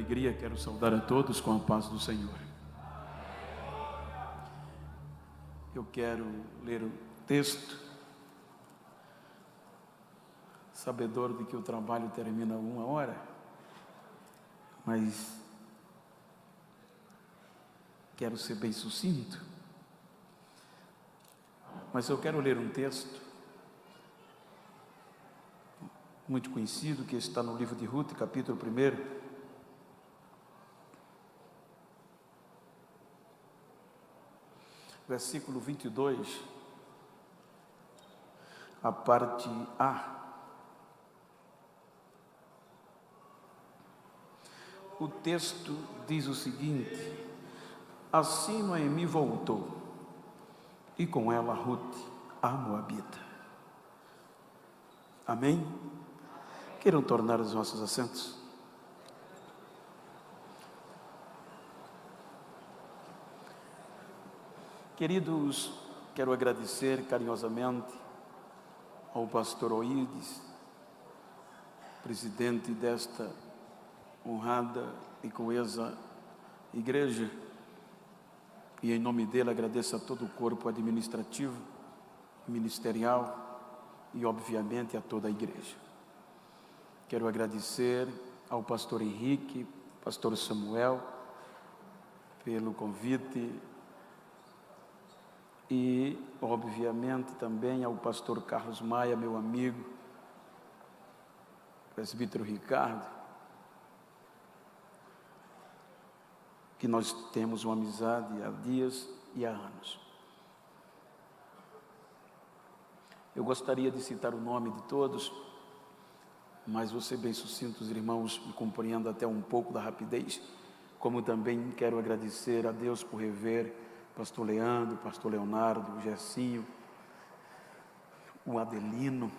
alegria, quero saudar a todos com a paz do Senhor. Eu quero ler o texto, sabedor de que o trabalho termina 1 hora, mas quero ser bem sucinto. Mas eu quero ler um texto muito conhecido, que está no livro de Ruth, capítulo 1. Versículo 22, a parte A. O texto diz o seguinte: assim Noemi voltou, e com ela Ruth, a Moabita. Amém? Queiram tornar os nossos assentos. Queridos, quero agradecer carinhosamente ao pastor Oídes, presidente desta honrada e coesa igreja, e em nome dele agradeço a todo o corpo administrativo, ministerial e obviamente a toda a igreja. Quero agradecer ao pastor Henrique, pastor Samuel, pelo convite, e obviamente também ao pastor Carlos Maia, meu amigo, presbítero Ricardo, que nós temos uma amizade há dias e há anos. Eu gostaria de citar o nome de todos, mas vou ser bem sucinto, os irmãos me compreendam até um pouco da rapidez, como também quero agradecer a Deus por rever pastor Leandro, pastor Leonardo, o Gercinho, o Adelino,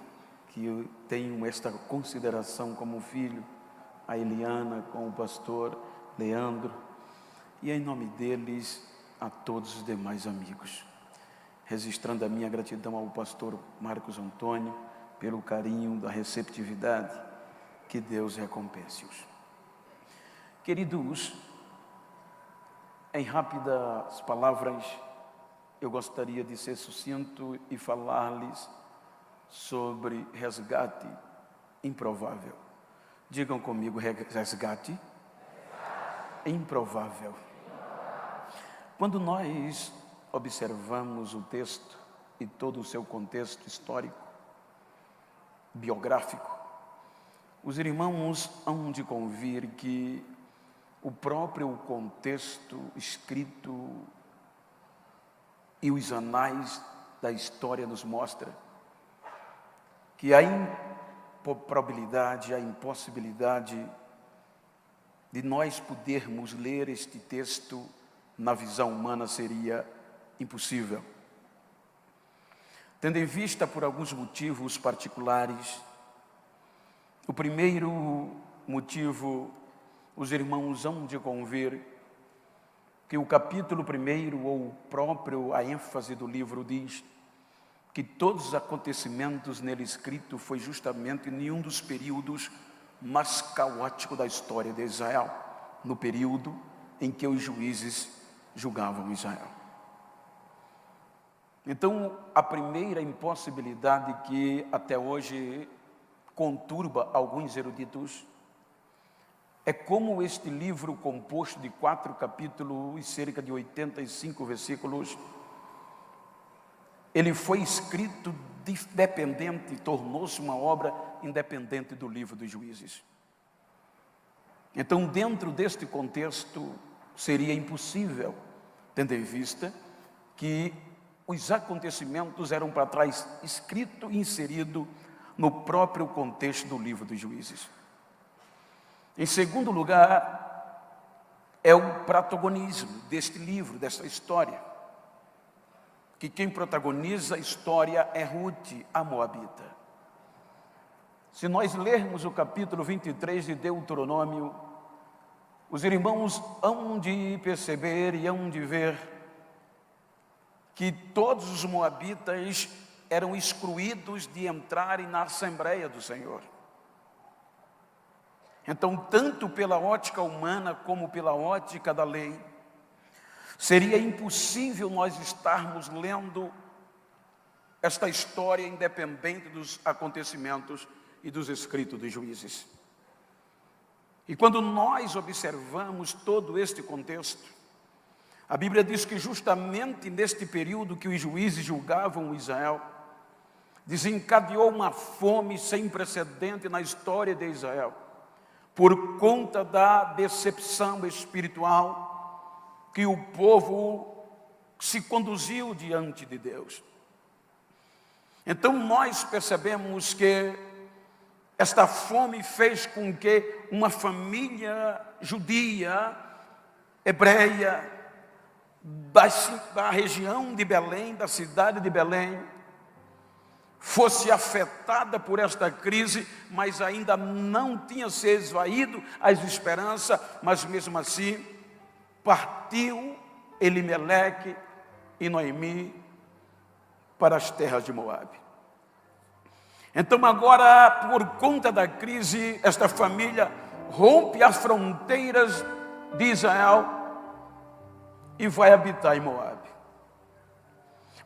que eu tenho esta consideração como filho, a Eliana com o pastor Leandro, e em nome deles a todos os demais amigos, registrando a minha gratidão ao pastor Marcos Antônio pelo carinho da receptividade, que Deus recompense-os. Queridos, em rápidas palavras, eu gostaria de ser sucinto e falar-lhes sobre resgate improvável. Digam comigo, resgate improvável. Quando nós observamos o texto e todo o seu contexto histórico, biográfico, os irmãos hão de convir que o próprio contexto escrito e os anais da história nos mostra que a improbabilidade, a impossibilidade de nós podermos ler este texto na visão humana seria impossível. Tendo em vista por alguns motivos particulares, o primeiro motivo, os irmãos hão de convir que o capítulo 1, ou próprio a ênfase do livro, diz que todos os acontecimentos nele escrito foi justamente em um dos períodos mais caóticos da história de Israel, no período em que os juízes julgavam Israel. Então, a primeira impossibilidade que até hoje conturba alguns eruditos é como este livro, composto de 4 capítulos e cerca de 85 versículos, ele foi escrito dependente, tornou-se uma obra independente do livro dos Juízes. Então, dentro deste contexto, seria impossível, tendo em vista que os acontecimentos eram para trás escrito e inserido no próprio contexto do livro dos Juízes. Em segundo lugar, é o protagonismo deste livro, desta história, que quem protagoniza a história é Ruth, a Moabita. Se nós lermos o capítulo 23 de Deuteronômio, os irmãos hão de perceber e hão de ver que todos os moabitas eram excluídos de entrarem na Assembleia do Senhor. Então, tanto pela ótica humana como pela ótica da lei, seria impossível nós estarmos lendo esta história independente dos acontecimentos e dos escritos dos juízes. E quando nós observamos todo este contexto, a Bíblia diz que justamente neste período que os juízes julgavam Israel, desencadeou uma fome sem precedente na história de Israel, por conta da decepção espiritual que o povo se conduziu diante de Deus. Então nós percebemos que esta fome fez com que uma família judia, hebreia, da região de Belém, da cidade de Belém, fosse afetada por esta crise, mas ainda não tinha se esvaído as esperanças, mas mesmo assim, partiu Elimeleque e Noemi para as terras de Moabe. Então agora, por conta da crise, esta família rompe as fronteiras de Israel e vai habitar em Moabe.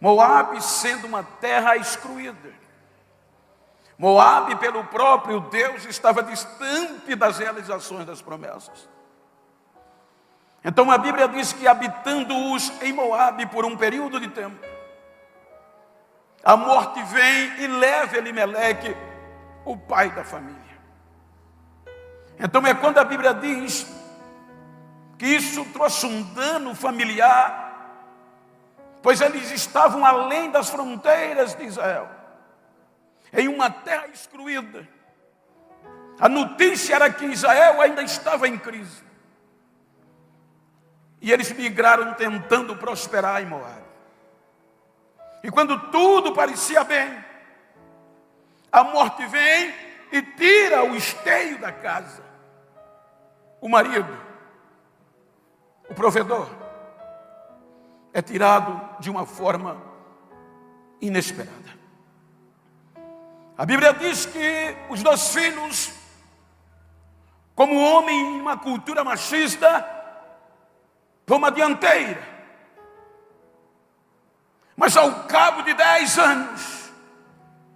Moabe sendo uma terra excluída. Moabe, pelo próprio Deus, estava distante das realizações das promessas. Então a Bíblia diz que habitando-os em Moabe por um período de tempo, a morte vem e leva Elimeleque, o pai da família. Então é quando a Bíblia diz que isso trouxe um dano familiar, pois eles estavam além das fronteiras de Israel, em uma terra excluída. A notícia era que Israel ainda estava em crise. E eles migraram tentando prosperar em Moabe. E quando tudo parecia bem, a morte vem e tira o esteio da casa. O marido, o provedor, é tirado de uma forma inesperada. A Bíblia diz que os dois filhos, como homem em uma cultura machista, tomam a dianteira. Mas ao cabo de 10 anos,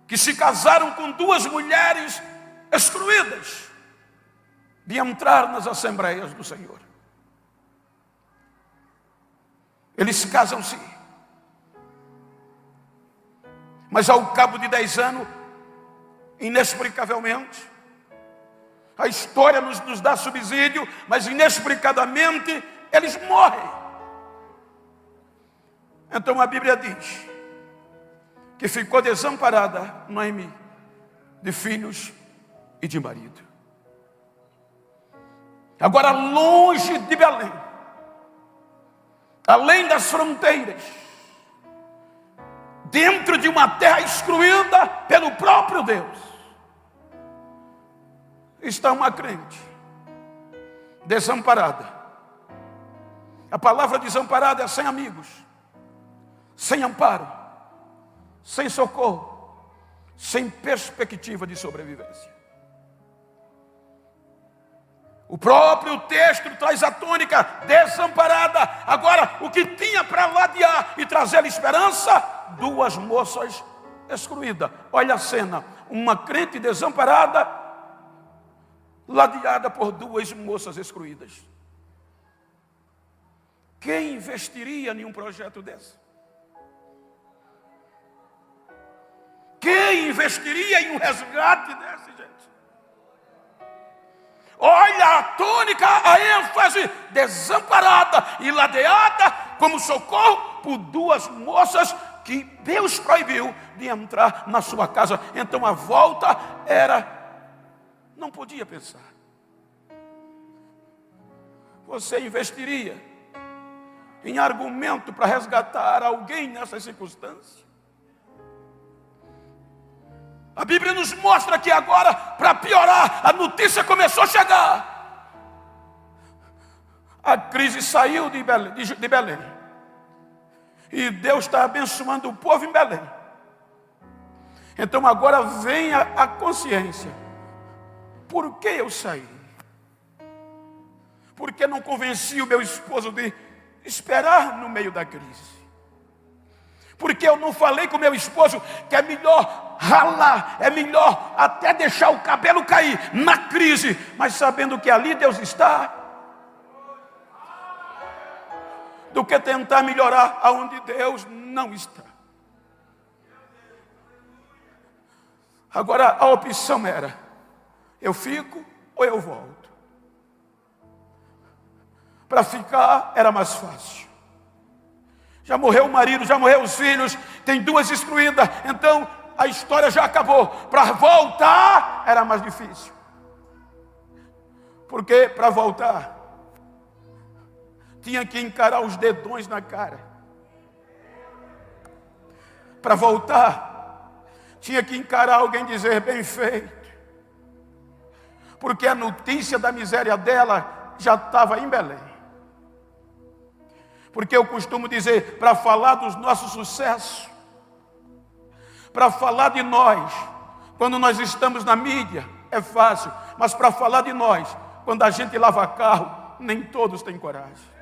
que se casaram com duas mulheres excluídas de entrar nas assembleias do Senhor, eles casam-se. Mas ao cabo de 10 anos, inexplicavelmente, a história nos dá subsídio, mas inexplicadamente eles morrem. Então a Bíblia diz que ficou desamparada Noemi de filhos e de marido. Agora longe de Belém, além das fronteiras, dentro de uma terra excluída pelo próprio Deus, está uma crente desamparada. A palavra desamparada é sem amigos, sem amparo, sem socorro, sem perspectiva de sobrevivência. O próprio texto traz a tônica desamparada. Agora, o que tinha para ladear e trazer esperança? Duas moças excluídas. Olha a cena, uma crente desamparada, ladeada por duas moças excluídas. Quem investiria em um projeto desse? Quem investiria em um resgate desse, gente? Olha a tônica, a ênfase, desamparada e ladeada como socorro por duas moças que Deus proibiu de entrar na sua casa. Então a volta não podia pensar. Você investiria em argumento para resgatar alguém nessas circunstâncias? A Bíblia nos mostra que agora, para piorar, a notícia começou a chegar. A crise saiu de Belém. E Deus está abençoando o povo em Belém. Então agora vem a consciência. Por que eu saí? Porque não convenci o meu esposo de esperar no meio da crise? Porque eu não falei com o meu esposo que é melhor ralar, é melhor até deixar o cabelo cair na crise, mas sabendo que ali Deus está, do que tentar melhorar aonde Deus não está. Agora a opção era: eu fico ou eu volto. Para ficar era mais fácil. Já morreu o marido, já morreu os filhos, tem 2 instruídas, então a história já acabou. Para voltar era mais difícil. Porque para voltar tinha que encarar os dedões na cara. Para voltar tinha que encarar alguém e dizer: bem feito. Porque a notícia da miséria dela já estava em Belém. Porque eu costumo dizer, para falar dos nossos sucessos, para falar de nós, quando nós estamos na mídia, é fácil. Mas para falar de nós, quando a gente lava carro, nem todos têm coragem.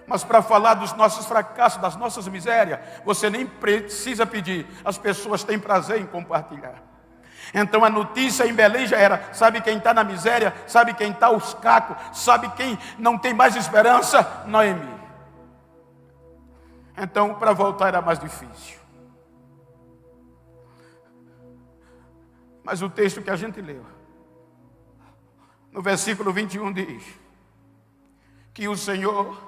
Mas para falar dos nossos fracassos, das nossas misérias, você nem precisa pedir. As pessoas têm prazer em compartilhar. Então a notícia em Belém já era: sabe quem está na miséria? Sabe quem está os cacos? Sabe quem não tem mais esperança? Noemi. Então para voltar era mais difícil. Mas o texto que a gente leu, no versículo 21 diz que o Senhor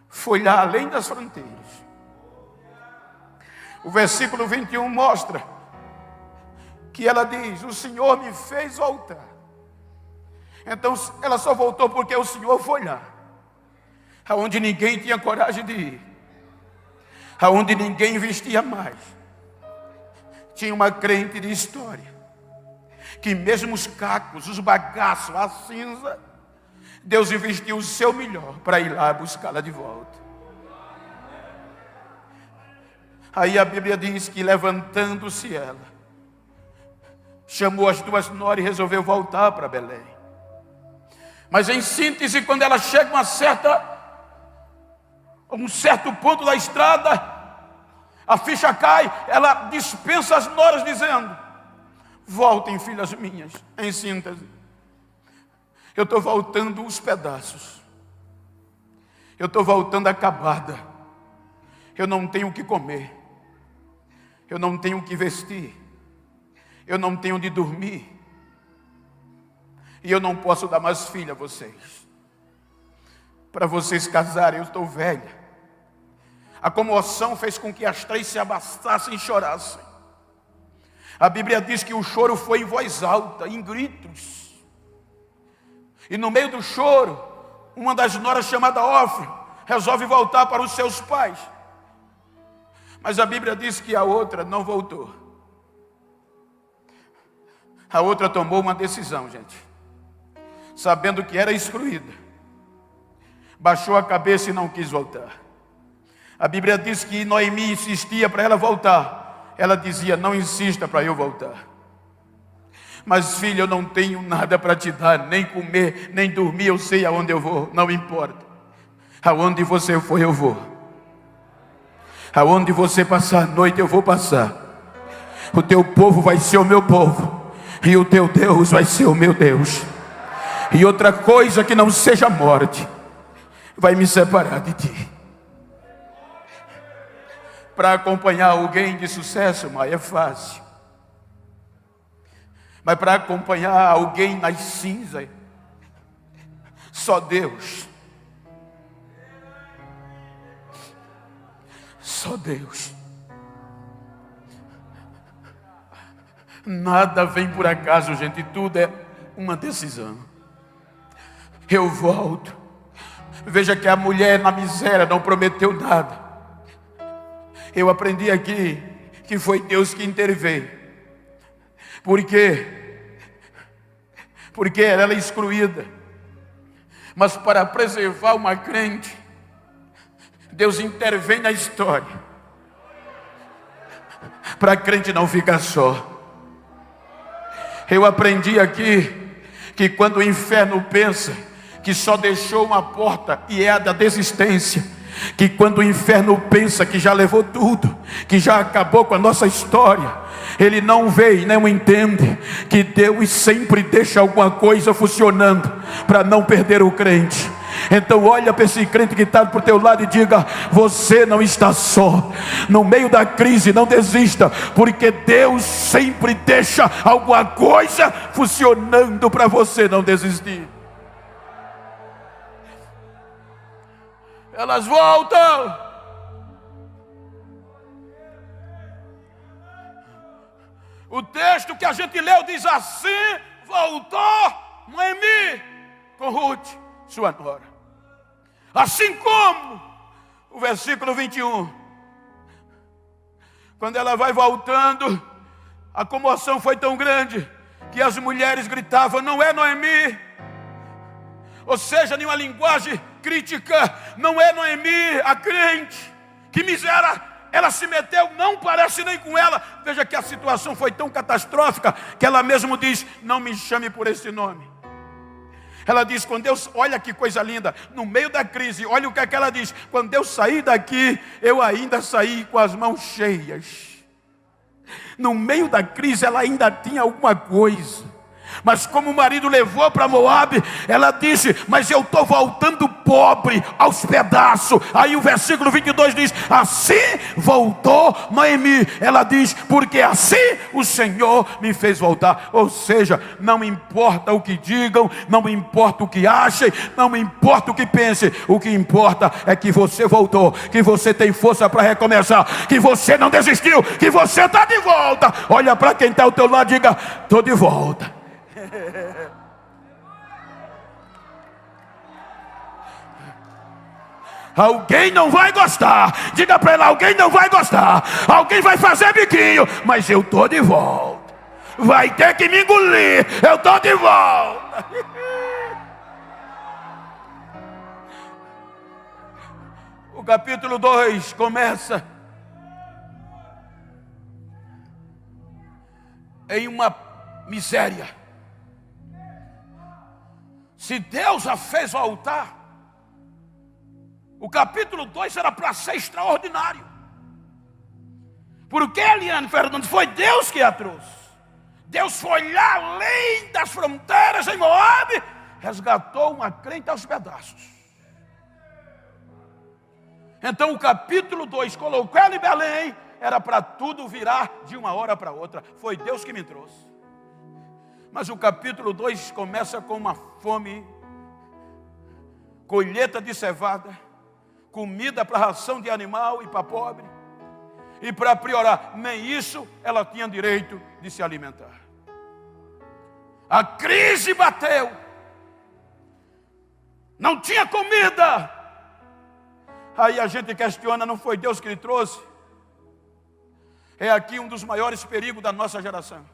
foi lá além das fronteiras. O versículo 21 mostra que ela diz: o Senhor me fez voltar. Então ela só voltou porque o Senhor foi lá, aonde ninguém tinha coragem de ir, aonde ninguém investia mais. Tinha uma crente de história, que mesmo os cacos, os bagaços, a cinza, Deus investiu o seu melhor para ir lá buscá-la de volta. Aí a Bíblia diz que levantando-se ela, chamou as 2 noras e resolveu voltar para Belém. Mas em síntese, quando ela chega a um certo ponto da estrada, a ficha cai, ela dispensa as noras dizendo: voltem, filhas minhas. Em síntese, eu estou voltando os pedaços, eu estou voltando acabada, eu não tenho o que comer, eu não tenho o que vestir, eu não tenho onde dormir, e eu não posso dar mais filho a vocês. Para vocês casarem, eu estou velha. A comoção fez com que as 3 se abastassem e chorassem. A Bíblia diz que o choro foi em voz alta, em gritos. E no meio do choro, uma das noras, chamada Ofra, resolve voltar para os seus pais. Mas a Bíblia diz que a outra não voltou. A outra tomou uma decisão, gente, sabendo que era excluída, baixou a cabeça e não quis voltar. A Bíblia diz que Noemi insistia para ela voltar. Ela dizia: não insista para eu voltar. Mas filha, eu não tenho nada para te dar, nem comer, nem dormir, eu sei aonde eu vou, não importa. Aonde você for eu vou. Aonde você passar a noite eu vou passar. O teu povo vai ser o meu povo, e o teu Deus vai ser o meu Deus. E outra coisa que não seja morte vai me separar de ti. Para acompanhar alguém de sucesso, mas é fácil. Mas para acompanhar alguém nas cinzas, só Deus. Só Deus. Nada vem por acaso, gente. Tudo é uma decisão. Eu volto. Veja que a mulher na miséria não prometeu nada. Eu aprendi aqui que foi Deus que interveio. Por quê? Porque ela é excluída. Mas para preservar uma crente, Deus intervém na história, para a crente não ficar só. Eu aprendi aqui que quando o inferno pensa que só deixou uma porta e é a da desistência, que quando o inferno pensa que já levou tudo, que já acabou com a nossa história, ele não vê e não entende que Deus sempre deixa alguma coisa funcionando para não perder o crente. Então olha para esse crente que está por teu lado e diga: você não está só. No meio da crise não desista, porque Deus sempre deixa alguma coisa funcionando para você não desistir. Elas voltam. O texto que a gente leu diz assim: voltou Noemi com Ruth, sua nora. Assim como o versículo 21, quando ela vai voltando, a comoção foi tão grande que as mulheres gritavam: não é Noemi. Ou seja, em uma linguagem crítica, não é Noemi a crente. Que miséria, ela se meteu, não parece nem com ela. Veja que a situação foi tão catastrófica que ela mesmo diz: não me chame por esse nome. Ela diz: quando eu, olha que coisa linda, no meio da crise, olha o que é que ela diz: quando eu saí daqui, eu ainda saí com as mãos cheias. No meio da crise ela ainda tinha alguma coisa. Mas como o marido levou para Moabe, ela disse: mas eu estou voltando pobre, aos pedaços. Aí o versículo 22 diz: assim voltou Noemi. Ela diz: porque assim o Senhor me fez voltar. Ou seja, não importa o que digam, não importa o que achem, não importa o que pensem, o que importa é que você voltou, que você tem força para recomeçar, que você não desistiu, que você está de volta. Olha para quem está ao teu lado e diga: estou de volta. Alguém não vai gostar. Diga para ela: alguém não vai gostar. Alguém vai fazer biquinho, mas eu estou de volta. Vai ter que me engolir, eu estou de volta. O capítulo 2 começa em uma miséria. Se Deus a fez voltar, o capítulo 2 era para ser extraordinário. Porque, Eliane Fernandes, foi Deus que a trouxe. Deus foi lá além das fronteiras em Moabe, resgatou uma crente aos pedaços. Então o capítulo 2 colocou ela em Belém, era para tudo virar de uma hora para outra. Foi Deus que me trouxe. Mas o capítulo 2 começa com uma fome, colheita de cevada, comida para ração de animal e para pobre. E para piorar, nem isso ela tinha direito de se alimentar. A crise bateu. Não tinha comida. Aí a gente questiona: não foi Deus que lhe trouxe? É aqui um dos maiores perigos da nossa geração.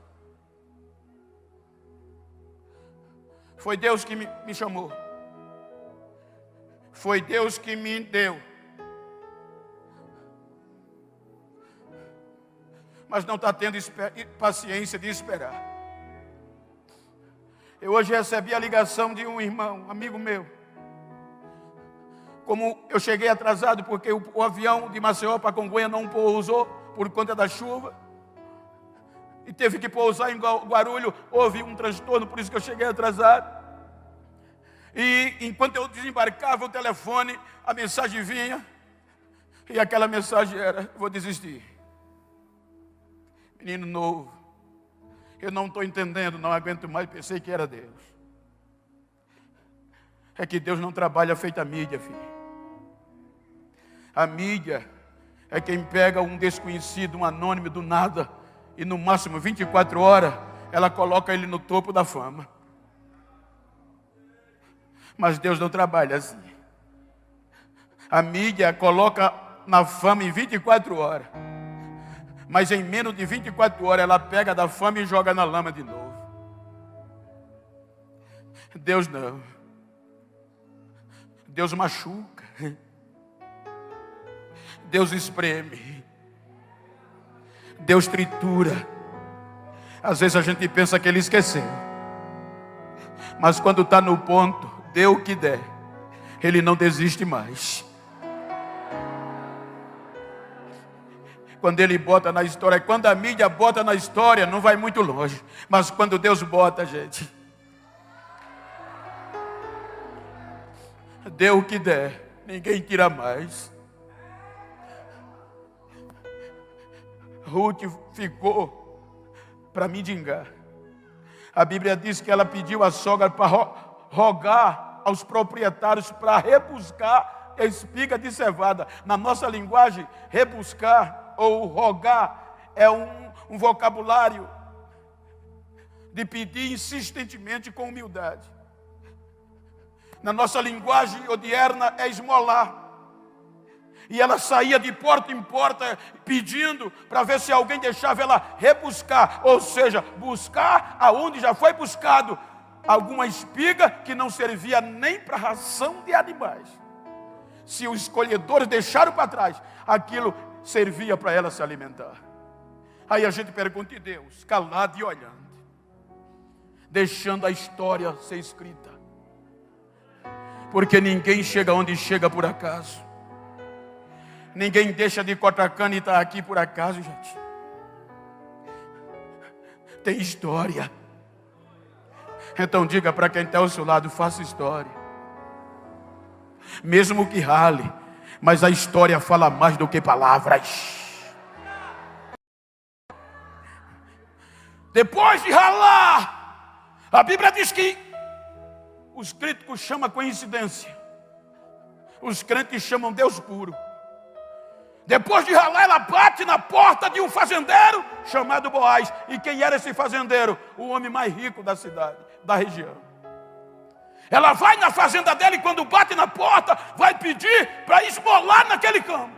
Foi Deus que me chamou. Foi Deus que me deu. Mas não está tendo paciência de esperar. Eu hoje recebi a ligação de um irmão, amigo meu. Como eu cheguei atrasado porque o avião de Maceió para Congonha não pousou por conta da chuva, e teve que pousar em Guarulhos, houve um transtorno, por isso que eu cheguei atrasado. E enquanto eu desembarcava o telefone, a mensagem vinha, e aquela mensagem era: vou desistir. Menino novo, eu não estou entendendo, não aguento mais, pensei que era Deus. É que Deus não trabalha feito a mídia, filho. A mídia é quem pega um desconhecido, um anônimo do nada, e no máximo 24 horas, ela coloca ele no topo da fama. Mas Deus não trabalha assim. A mídia coloca na fama em 24 horas. Mas em menos de 24 horas ela pega da fama e joga na lama de novo. Deus não. Deus machuca. Deus espreme. Deus tritura. Às vezes a gente pensa que ele esqueceu, mas quando está no ponto, dê o que der, ele não desiste mais. Quando ele bota na história, quando a mídia bota na história, não vai muito longe. Mas quando Deus bota, gente, dê o que der, ninguém tira mais. Ruth ficou para mendigar. A Bíblia diz que ela pediu à sogra para rogar aos proprietários para rebuscar a espiga de cevada. Na nossa linguagem, rebuscar ou rogar é um vocabulário de pedir insistentemente com humildade. Na nossa linguagem odierna é esmolar. E ela saía de porta em porta pedindo para ver se alguém deixava ela rebuscar, ou seja, buscar aonde já foi buscado alguma espiga que não servia nem para ração de animais. Se os escolhedores deixaram para trás, aquilo servia para ela se alimentar. Aí a gente pergunta, e Deus, calado e olhando, deixando a história ser escrita, porque ninguém chega onde chega por acaso. Ninguém deixa de Cotacana e está aqui por acaso, gente. Tem história. Então diga para quem está ao seu lado, faça história. Mesmo que rale, mas a história fala mais do que palavras. Depois de ralar, a Bíblia diz que os críticos chamam coincidência, os crentes chamam Deus puro. Depois de ralar, ela bate na porta de um fazendeiro chamado Boaz. E quem era esse fazendeiro? O homem mais rico da cidade, da região. Ela vai na fazenda dele e quando bate na porta, vai pedir para esmolar naquele campo.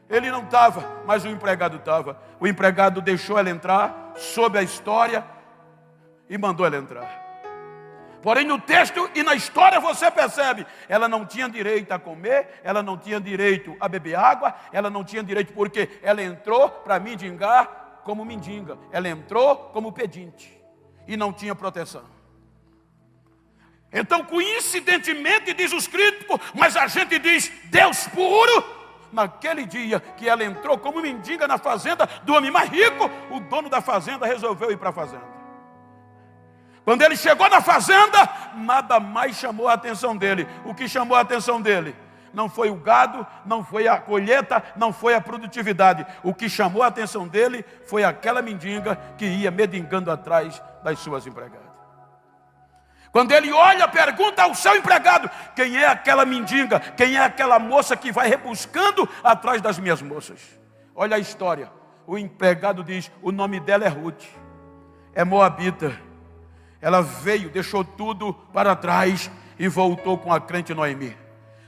Ele não estava, mas o empregado estava. O empregado deixou ela entrar, soube a história e mandou ela entrar. Porém no texto e na história você percebe, ela não tinha direito a comer, ela não tinha direito a beber água, ela não tinha direito porque ela entrou para mendigar como mendiga, ela entrou como pedinte e não tinha proteção. Então coincidentemente diz os críticos, mas a gente diz Deus puro. Naquele dia que ela entrou como mendiga na fazenda do homem mais rico, o dono da fazenda resolveu ir para a fazenda. Quando ele chegou na fazenda, nada mais chamou a atenção dele. O que chamou a atenção dele não foi o gado, não foi a colheita, não foi a produtividade. O que chamou a atenção dele foi aquela mendiga que ia mendigando atrás das suas empregadas. Quando ele olha, pergunta ao seu empregado, quem é aquela mendiga? Quem é aquela moça que vai rebuscando atrás das minhas moças? Olha a história. O empregado diz, o nome dela é Ruth, é moabita. Ela veio, deixou tudo para trás e voltou com a crente Noemi.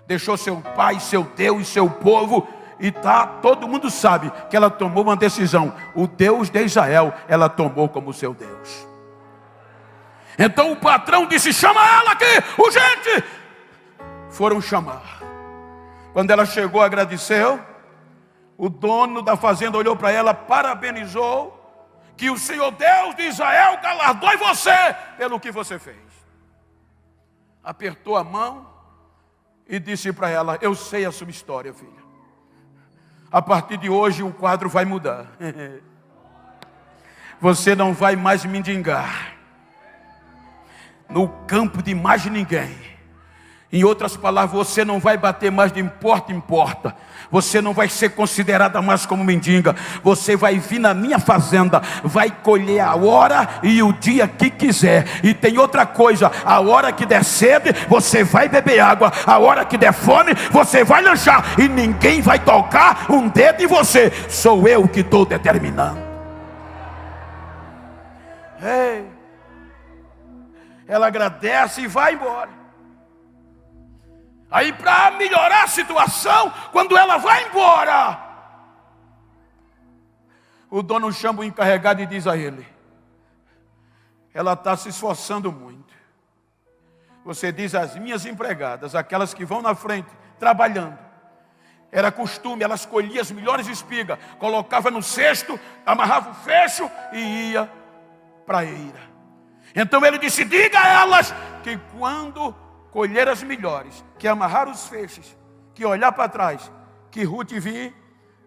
Deixou seu pai, seu Deus, seu povo. E todo mundo sabe que ela tomou uma decisão. O Deus de Israel, ela tomou como seu Deus. Então o patrão disse, chama ela aqui, urgente. Foram chamar. Quando ela chegou, agradeceu. O dono da fazenda olhou para ela, parabenizou. Que o Senhor Deus de Israel galardoe você pelo que você fez. Apertou a mão e disse para ela, eu sei a sua história, filha. A partir de hoje o quadro vai mudar. Você não vai mais mendigar no campo de mais ninguém. Em outras palavras, você não vai bater mais de porta em porta. Você não vai ser considerada mais como mendiga. Você vai vir na minha fazenda, vai colher a hora e o dia que quiser. E tem outra coisa, a hora que der sede, você vai beber água. A hora que der fome, você vai lanchar. E ninguém vai tocar um dedo em você. Sou eu que estou determinando. Ei. Ela agradece e vai embora. Aí para melhorar a situação, quando ela vai embora, o dono chama o encarregado e diz a ele, ela está se esforçando muito. Você diz às minhas empregadas, aquelas que vão na frente, trabalhando. Era costume, elas colhiam as melhores espigas, colocava no cesto, amarrava o fecho e ia para a eira. Então ele disse: diga a elas que quando colher as melhores, que amarrar os feixes, que olhar para trás, que Ruth vir,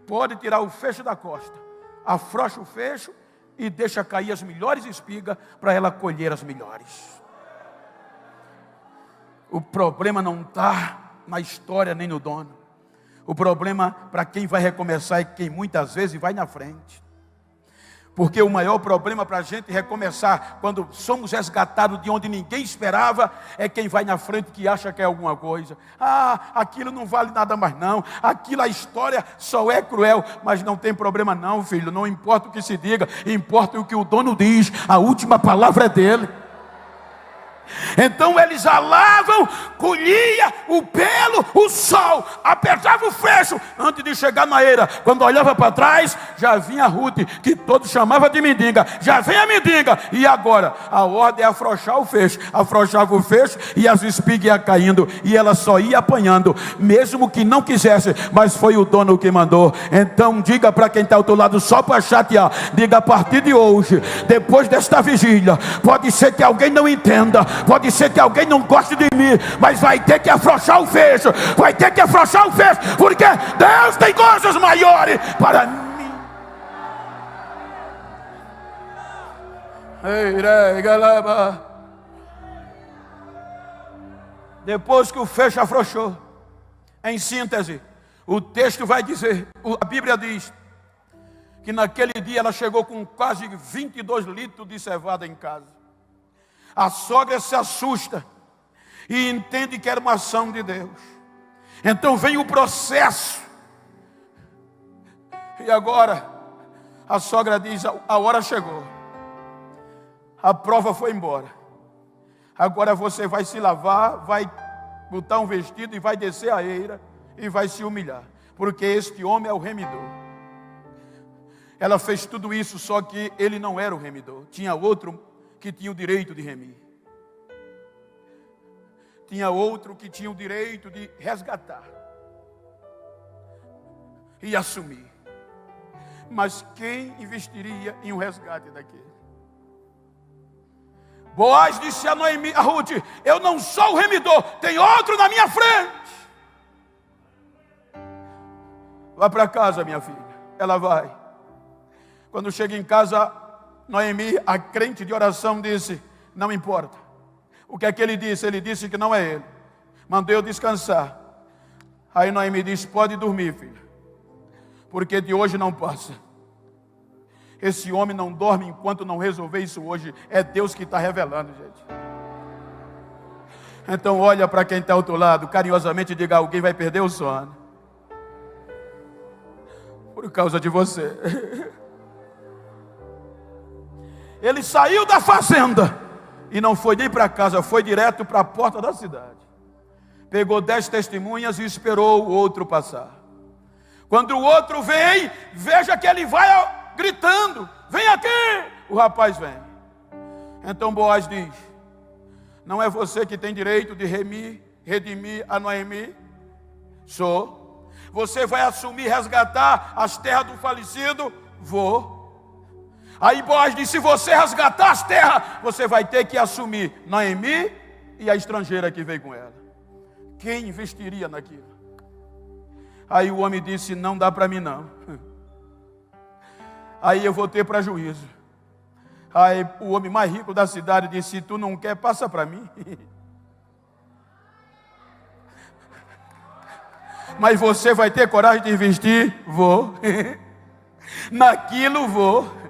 pode tirar o feixe da costa, afrouxa o fecho e deixa cair as melhores espigas para ela colher as melhores. O problema não está na história nem no dono. O problema para quem vai recomeçar é quem muitas vezes vai na frente. Porque o maior problema para a gente recomeçar, quando somos resgatados de onde ninguém esperava, é quem vai na frente que acha que é alguma coisa. Aquilo não vale nada mais não. Aquilo, a história só é cruel. Mas não tem problema não, filho. Não importa o que se diga, importa o que o dono diz. A última palavra é dele. Então eles alavam, colhia o pelo, o sol, apertava o fecho antes de chegar na eira. Quando olhava para trás, já vinha Ruth, que todos chamavam de mendiga. Já vem a mendiga. E agora? A ordem é afrouxar o fecho. Afrouxava o fecho e as espigas iam caindo. E ela só ia apanhando, mesmo que não quisesse. Mas foi o dono que mandou. Então diga para quem está ao teu lado, só para chatear, diga: a partir de hoje, depois desta vigília, pode ser que alguém não entenda, pode ser que alguém não goste de mim, mas vai ter que afrouxar o fecho. Vai ter que afrouxar o fecho, porque Deus tem coisas maiores para mim. Depois que o fecho afrouxou, em síntese, o texto vai dizer, a Bíblia diz, que naquele dia ela chegou com quase 22 litros de cevada em casa. A sogra se assusta e entende que era uma ação de Deus. Então vem o processo. E agora a sogra diz: a hora chegou. A prova foi embora. Agora você vai se lavar, vai botar um vestido e vai descer a eira e vai se humilhar, porque este homem é o remidor. Ela fez tudo isso, só que ele não era o remidor. Tinha outro que tinha o direito de remir. Tinha outro que tinha o direito de resgatar e assumir. Mas quem investiria em um resgate daquele? Boaz disse a Noemi, a Ruth: eu não sou o remidor, tem outro na minha frente. Vá para casa, minha filha. Ela vai. Quando chega em casa, Noemi, a crente de oração, disse: não importa. O que é que ele disse? Ele disse que não é ele. Mandou eu descansar. Aí Noemi disse: pode dormir, filha, porque de hoje não passa. Esse homem não dorme enquanto não resolver isso hoje. É Deus que está revelando, gente. Então olha para quem está ao teu lado, carinhosamente, e diga: alguém vai perder o sono por causa de você. Ele saiu da fazenda e não foi nem para casa, foi direto para a porta da cidade. Pegou 10 testemunhas e esperou o outro passar. Quando o outro vem, veja que ele vai gritando: vem aqui! O rapaz vem. Então Boaz diz: não é você que tem direito de redimir a Noemi? Sou. Você vai assumir, resgatar as terras do falecido? Vou. Aí Boaz disse: se você resgatar as terras, você vai ter que assumir Noemi e a estrangeira que veio com ela. Quem investiria naquilo? Aí o homem disse: não dá para mim não. Aí eu vou ter prejuízo. Aí o homem mais rico da cidade disse: se tu não quer, passa para mim. Mas você vai ter coragem de investir? Vou. Naquilo vou.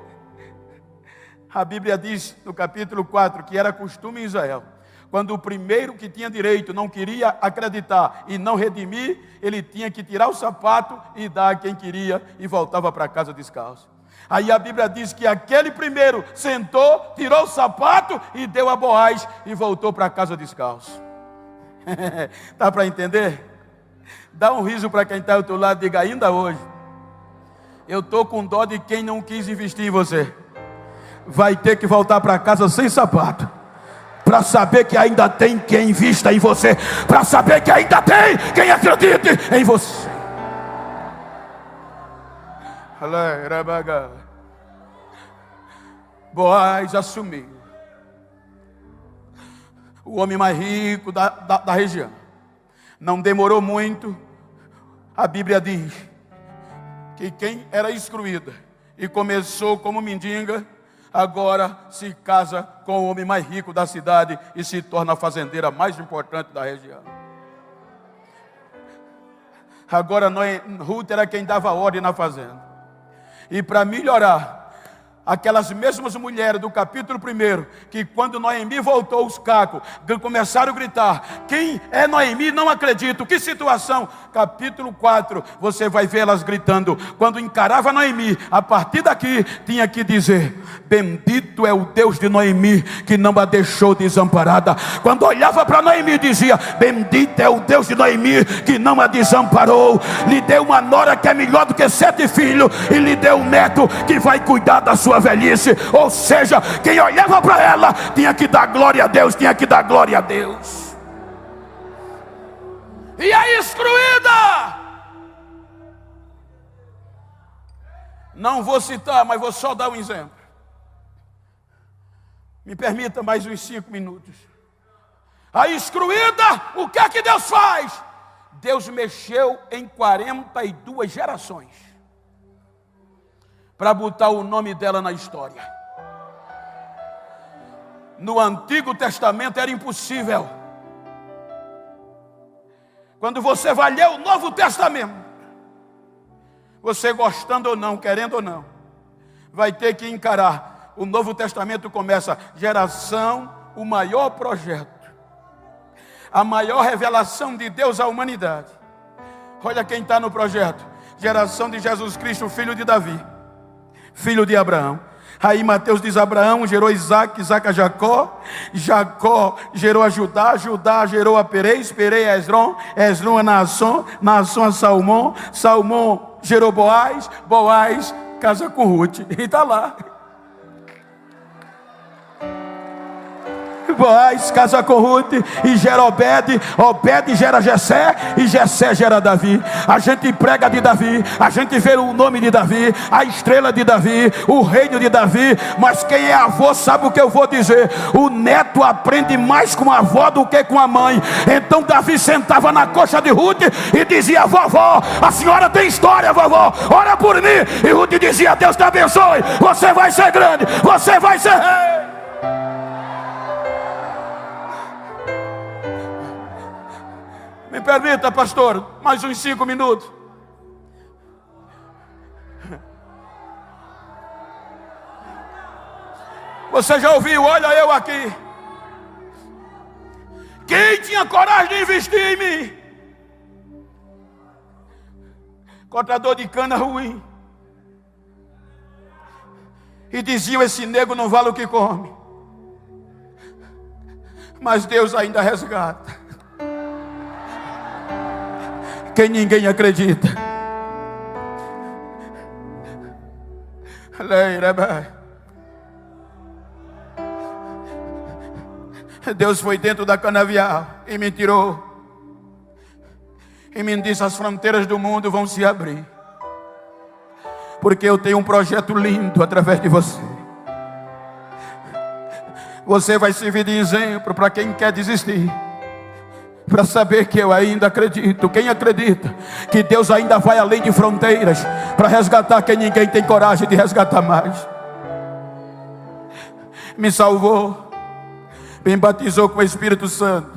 A Bíblia diz no capítulo 4 que era costume em Israel, quando o primeiro que tinha direito não queria acreditar e não redimir, ele tinha que tirar o sapato e dar a quem queria e voltava para casa descalço. Aí a Bíblia diz que aquele primeiro sentou, tirou o sapato e deu a Boaz e voltou para casa descalço. Dá para entender? Dá um riso para quem está ao teu lado e diga: ainda hoje eu estou com dó de quem não quis investir em você. Vai ter que voltar para casa sem sapato, para saber que ainda tem quem invista em você, para saber que ainda tem quem acredite em você. Boaz assumiu. O homem mais rico da região. Não demorou muito. A Bíblia diz que quem era excluída e começou como mendiga, agora se casa com o homem mais rico da cidade e se torna a fazendeira mais importante da região. Agora Ruth era quem dava ordem na fazenda. E para melhorar, aquelas mesmas mulheres do capítulo 1, que quando Noemi voltou os cacos, começaram a gritar: quem é Noemi? Não acredito. Que situação? Capítulo 4, você vai ver elas gritando. Quando encarava Noemi, a partir daqui tinha que dizer: bendito é o Deus de Noemi, que não a deixou desamparada. Quando olhava para Noemi, dizia: bendito é o Deus de Noemi, que não a desamparou. Lhe deu uma nora que é melhor do que 7 filhos, e lhe deu um neto que vai cuidar da sua velhice. Ou seja, quem olhava para ela tinha que dar glória a Deus, tinha que dar glória a Deus. E a excluída, não vou citar, mas vou só dar um exemplo. Me permita mais uns 5 minutos. A excluída, o que é que Deus faz? Deus mexeu em 42 gerações para botar o nome dela na história. No Antigo Testamento era impossível. Quando você vai ler o Novo Testamento, você gostando ou não, querendo ou não, vai ter que encarar. O Novo Testamento começa: geração, o maior projeto, a maior revelação de Deus à humanidade. Olha quem está no projeto: geração de Jesus Cristo, filho de Davi, filho de Abraão. Aí Mateus diz: Abraão gerou Isaac, Isaac a Jacó, Jacó gerou a Judá, Judá gerou a Perez, Perez a Esrom, Esrom a Naasson, Naasson a Salmão, Salmão gerou Boaz, Boaz casa com Ruth. E está lá. Boaz casa com Ruth e gera Obed, Obed gera Jessé e Jessé gera Davi. A gente prega de Davi, a gente vê o nome de Davi, a estrela de Davi, o reino de Davi, mas quem é avô sabe o que eu vou dizer: o neto aprende mais com a avó do que com a mãe. Então Davi sentava na coxa de Ruth e dizia: vovó, a senhora tem história, vovó, ora por mim. E Ruth dizia: Deus te abençoe, você vai ser grande, você vai ser rei. Me permita, pastor, mais uns 5 minutos. Você já ouviu? Olha eu aqui. Quem tinha coragem de investir em mim? Cortador de cana ruim. E diziam: esse nego não vale o que come. Mas Deus ainda resgata quem ninguém acredita. Deus foi dentro da canavial e me tirou e me disse: as fronteiras do mundo vão se abrir, porque eu tenho um projeto lindo através de você. Você vai servir de exemplo para quem quer desistir, para saber que eu ainda acredito. Quem acredita que Deus ainda vai além de fronteiras para resgatar quem ninguém tem coragem de resgatar mais. Me salvou, me batizou com o Espírito Santo.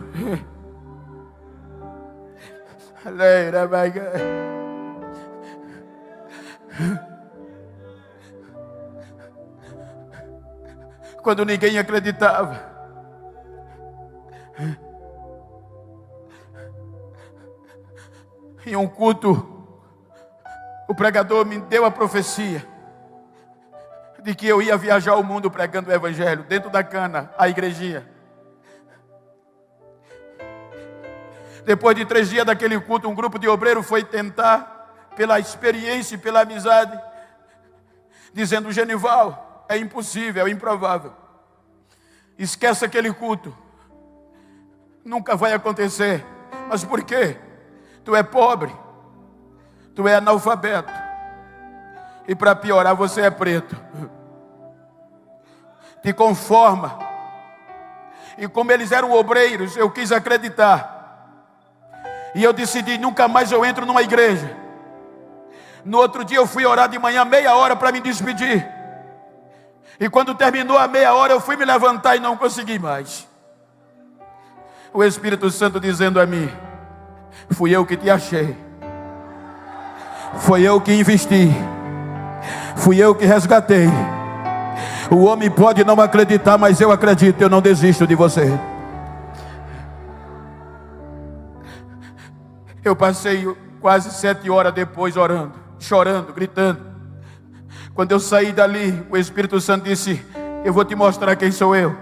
Quando ninguém acreditava, em um culto, o pregador me deu a profecia de que eu ia viajar o mundo pregando o evangelho, dentro da cana, a igrejinha. Depois de 3 dias daquele culto, um grupo de obreiros foi tentar, pela experiência e pela amizade, dizendo: Genival, é impossível, é improvável, esquece aquele culto, nunca vai acontecer. Mas por quê? Tu é pobre, tu é analfabeto, e para piorar você é preto. te conforma. E como eles eram obreiros, eu quis acreditar. E eu decidi, nunca mais eu entro numa igreja. No outro dia eu fui orar de manhã, meia hora para me despedir. E quando terminou a meia hora, eu fui me levantar e não consegui mais. O Espírito Santo dizendo a mim: fui eu que te achei. Foi eu que investi. Fui eu que resgatei. O homem pode não acreditar, mas eu acredito, eu não desisto de você. Eu passei quase 7 horas depois orando, chorando, gritando. Quando eu saí dali, o Espírito Santo disse: eu vou te mostrar quem sou eu.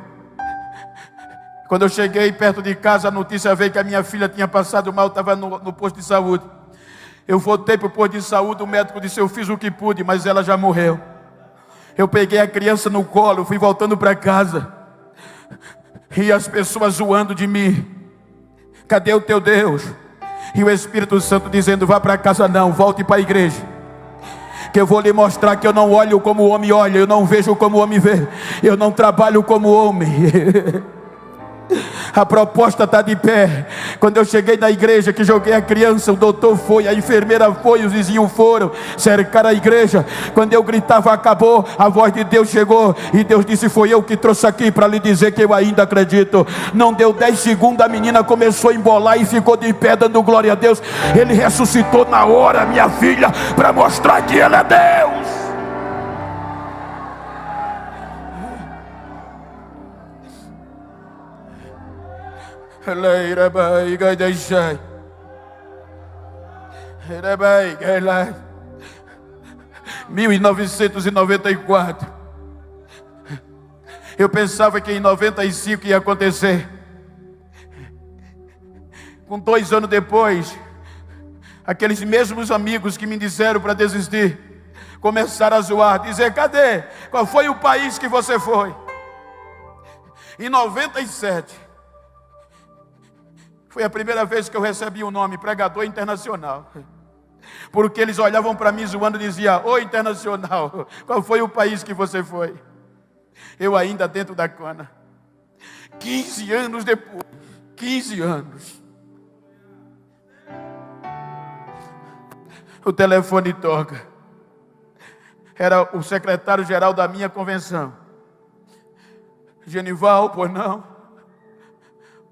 Quando eu cheguei perto de casa, a notícia veio que a minha filha tinha passado mal, estava no posto de saúde. Eu voltei para o posto de saúde, o médico disse: eu fiz o que pude, mas ela já morreu. Eu peguei a criança no colo, fui voltando para casa. E as pessoas zoando de mim: cadê o teu Deus? E o Espírito Santo dizendo: vá para casa não, volte para a igreja. Que eu vou lhe mostrar que eu não olho como o homem olha, eu não vejo como o homem vê, eu não trabalho como o homem. A proposta está de pé. Quando eu cheguei na igreja, que joguei a criança, o doutor foi, a enfermeira foi, os vizinhos foram, cercaram a igreja. Quando eu gritava acabou, a voz de Deus chegou. E Deus disse: foi eu que trouxe aqui para lhe dizer que eu ainda acredito. Não deu 10 segundos, a menina começou a embolar e ficou de pé dando glória a Deus. Ele ressuscitou na hora, minha filha, para mostrar que Ele é Deus. Em 1994, eu pensava que em 95 ia acontecer. Com 2 anos depois, aqueles mesmos amigos que me disseram para desistir começaram a zoar, dizer: cadê? Qual foi o país que você foi? Em 97 foi a primeira vez que eu recebi o nome pregador internacional. Porque eles olhavam para mim zoando e diziam: ô internacional, qual foi o país que você foi? Eu ainda dentro da cana. 15 anos depois, 15 anos. O telefone toca. Era o secretário-geral da minha convenção. Genival, pois não?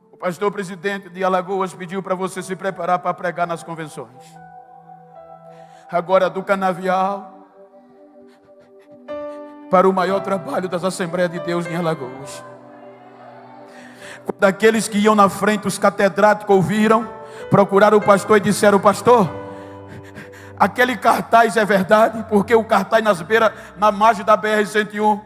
O pastor presidente de Alagoas pediu para você se preparar para pregar nas convenções. Agora do Canavial para o maior trabalho das Assembleias de Deus em Alagoas. Daqueles que iam na frente, os catedráticos ouviram, procuraram o pastor e disseram: pastor, aquele cartaz é verdade? Porque o cartaz na margem da BR-101,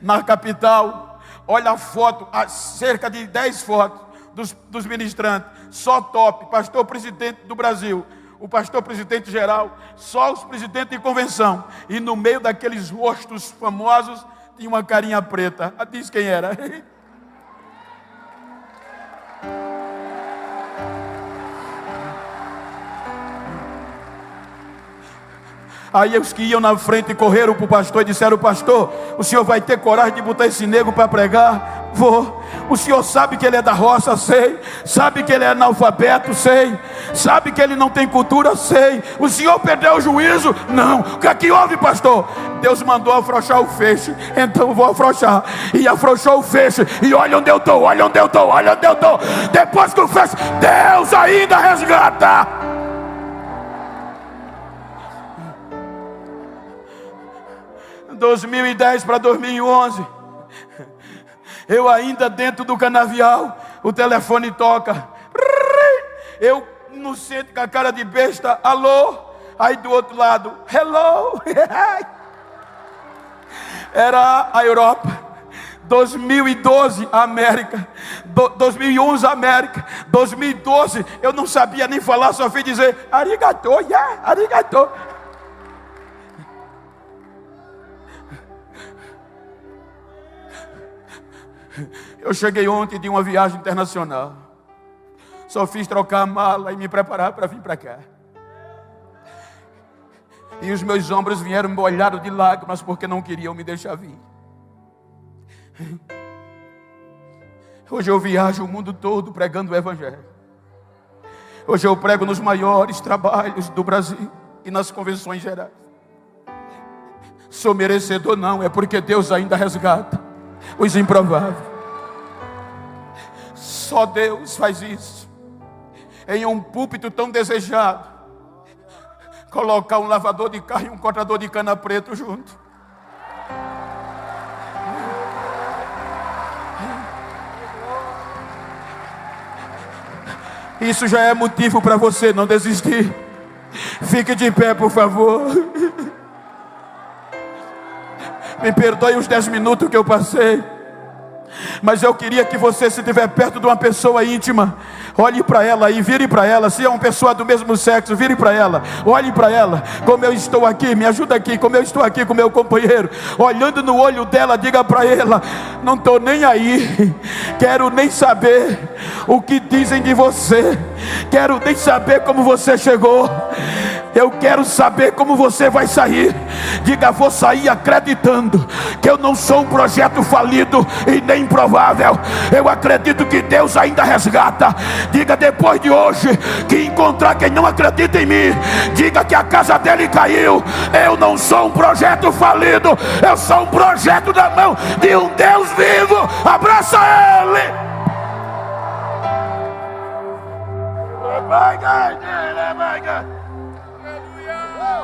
na capital. Olha a foto, cerca de 10 fotos dos ministrantes, só top, pastor presidente do Brasil, o pastor presidente geral, só os presidentes de convenção. E no meio daqueles rostos famosos, tinha uma carinha preta. Diz quem era. Aí os que iam na frente correram para o pastor e disseram: pastor, o senhor vai ter coragem de botar esse nego para pregar? Vou. O senhor sabe que ele é da roça? Sei. Sabe que ele é analfabeto? Sei. Sabe que ele não tem cultura? Sei. O senhor perdeu o juízo? Não. O que é que houve, pastor? Deus mandou afrouxar o feixe, então vou afrouxar. E afrouxou o feixe. E olha onde eu estou, olha onde eu estou, olha onde eu estou. Depois que o feixe, Deus ainda resgata. 2010 para 2011, eu ainda dentro do canavial, o telefone toca, eu no centro com a cara de besta, alô, aí do outro lado, hello, era a Europa. 2012 América, 2011 América, 2012 eu não sabia nem falar, só fui dizer arigato, yeah, arigato. Eu cheguei ontem de uma viagem internacional. Só fiz trocar a mala e me preparar para vir para cá. E os meus ombros vieram molhados de lágrimas porque não queriam me deixar vir. Hoje eu viajo o mundo todo pregando o Evangelho. Hoje eu prego nos maiores trabalhos do Brasil e nas convenções gerais. Sou merecedor? Não, é porque Deus ainda resgata os improváveis. Só Deus faz isso. Em um púlpito tão desejado, colocar um lavador de carro e um cortador de cana preto junto. Isso já é motivo para você não desistir. Fique de pé, por favor. Me perdoe os 10 minutos que eu passei, mas eu queria que você, se estiver perto de uma pessoa íntima, olhe para ela e vire para ela. Se é uma pessoa do mesmo sexo, vire para ela, olhe para ela. Como eu estou aqui, me ajuda aqui. Como eu estou aqui com meu companheiro, olhando no olho dela, diga para ela: não estou nem aí, quero nem saber o que dizem de você, quero nem saber como você chegou, eu quero saber como você vai sair. Diga: vou sair acreditando que eu não sou um projeto falido e nem improvável. Eu acredito que Deus ainda resgata. Diga: depois de hoje, que encontrar quem não acredita em mim, diga que a casa dele caiu. Eu não sou um projeto falido, eu sou um projeto da mão de um Deus vivo. Abraça ele. Vai,